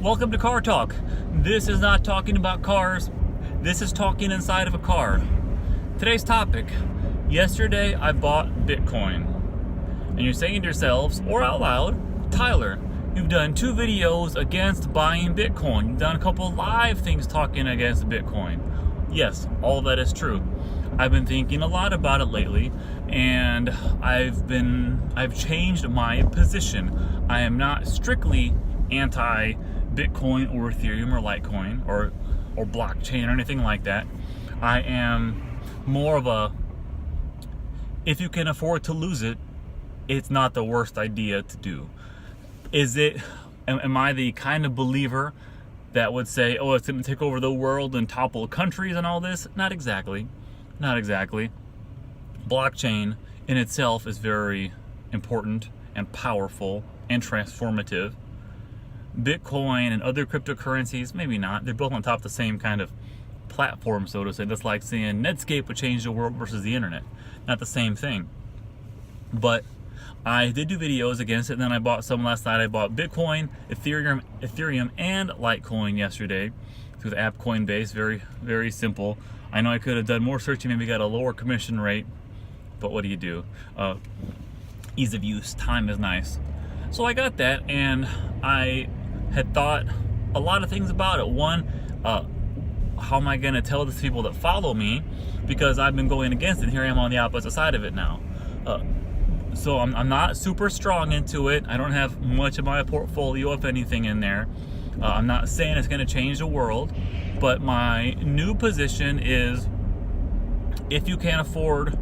Welcome to Car Talk. This is not talking about cars. This is talking inside of a car. Today's topic. Yesterday I bought Bitcoin. And you're saying to yourselves, or out loud, Tyler, you've done 2 videos against buying Bitcoin. You've done a couple live things talking against Bitcoin. Yes, all of that is true. I've been thinking a lot about it lately, and I've changed my position. I am not strictly anti-Bitcoin or Ethereum or Litecoin or blockchain or anything like that. I am more of a, if you can afford to lose it, it's not the worst idea to do. Am I the kind of believer that would say, oh, it's going to take over the world and topple countries and all this? Not exactly. Not exactly. Blockchain in itself is very important and powerful and transformative. Bitcoin and other cryptocurrencies, maybe not. They're built on top of the same kind of platform, so to say. That's like saying Netscape would change the world versus the internet. Not the same thing. But I did do videos against it, and then I bought some last night. I bought Bitcoin, Ethereum, and Litecoin yesterday through the app Coinbase. Very, very simple. I know I could have done more searching, maybe got a lower commission rate, but what do you do? Ease of use, time is nice. So I got that, and I had thought a lot of things about it. One, how am I going to tell these people that follow me? Because I've been going against it, and here I am on the opposite side of it now. So I'm not super strong into it. I don't have much of my portfolio, if anything, in there. I'm not saying it's going to change the world, but my new position is, if you can't afford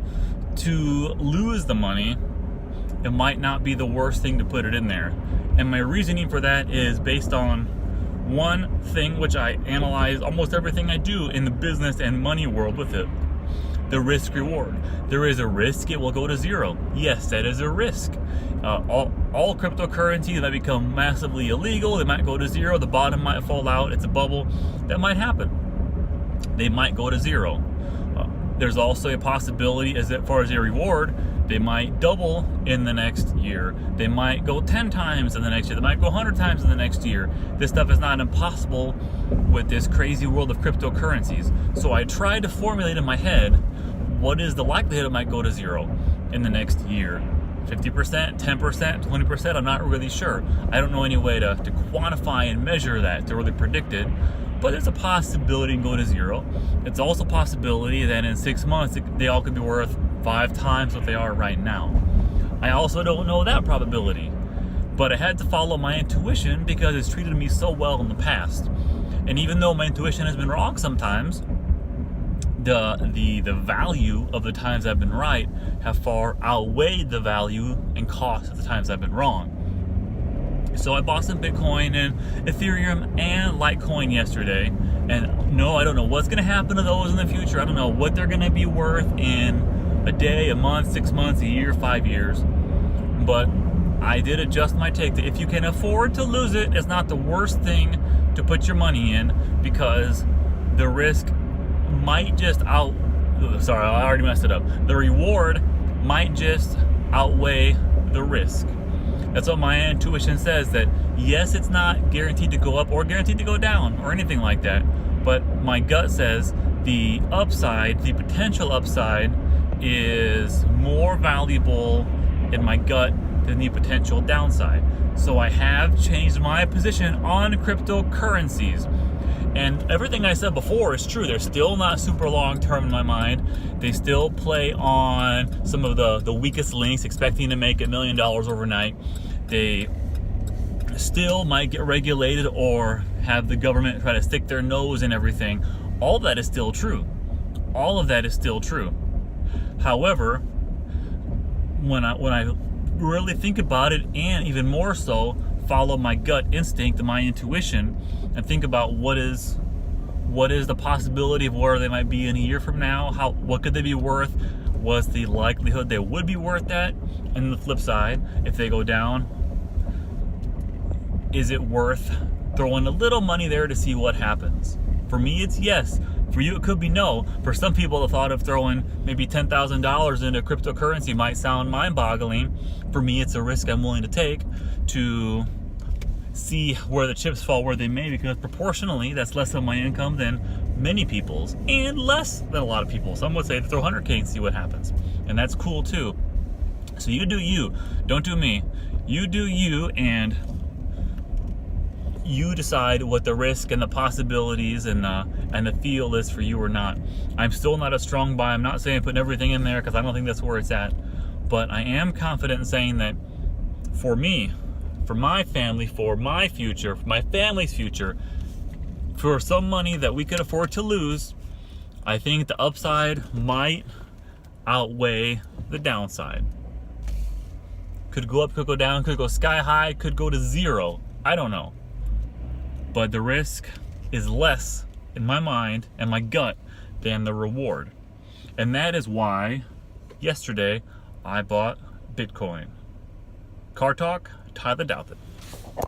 to lose the money, it might not be the worst thing to put it in there. And my reasoning for that is based on one thing, which I analyze almost everything I do in the business and money world with it. The risk reward. There is a risk it will go to zero. Yes, that is a risk. All cryptocurrencies might become massively illegal. They might go to zero. The bottom might fall out. It's a bubble. That might happen. They might go to zero. There's also a possibility, as far as a reward, they might double in the next year. They might go 10 times in the next year. They might go 100 times in the next year. This stuff is not impossible with this crazy world of cryptocurrencies. So I tried to formulate in my head, what is the likelihood it might go to zero in the next year? 50%, 10%, 20%, I'm not really sure. I don't know any way to quantify and measure that, to really predict it. But there's a possibility to go to zero. It's also a possibility that in 6 months, they all could be worth 5 times what they are right now. I also don't know that probability. But I had to follow my intuition because it's treated me so well in the past. And even though my intuition has been wrong sometimes, the value of the times I've been right have far outweighed the value and cost of the times I've been wrong. So I bought some Bitcoin and Ethereum and Litecoin yesterday. And no, I don't know what's going to happen to those in the future. I don't know what they're going to be worth in a day, a month, 6 months, a year, 5 years. But I did adjust my take that if you can afford to lose it, it's not the worst thing to put your money in, because the risk might just the reward might just outweigh the risk. That's what my intuition says, that yes, it's not guaranteed to go up or guaranteed to go down or anything like that, but my gut says the upside, the potential upside, is more valuable in my gut than the potential downside. So I have changed my position on cryptocurrencies. And everything I said before is true. They're still not super long term in my mind. They still play on some of the weakest links, expecting to make $1 million overnight. They still might get regulated or have the government try to stick their nose in everything. All of that is still true. All of that is still true. However, when I really think about it, and even more so, follow my gut instinct and my intuition, and think about what is the possibility of where they might be in a year from now. What could they be worth? What's the likelihood they would be worth that? And the flip side, if they go down, is it worth throwing a little money there to see what happens? For me, it's yes. For you, it could be no. For some people, the thought of throwing maybe $10,000 into cryptocurrency might sound mind-boggling. For me, it's a risk I'm willing to take to see where the chips fall where they may, because proportionally that's less of my income than many people's and less than a lot of people. Some would say to throw 100K and see what happens, and that's cool too. So you do you, don't do me. You do you, and you decide what the risk and the possibilities and the feel is for you or not. I'm still not a strong buy. I'm not saying putting everything in there, because I don't think that's where it's at. But I am confident in saying that for me, for my family, for my future, for my family's future, for some money that we could afford to lose, I think the upside might outweigh the downside. Could go up, could go down, could go sky high, could go to zero. I don't know. But the risk is less in my mind and my gut than the reward. And that is why yesterday I bought Bitcoin. Car Talk, Tyler Douthit.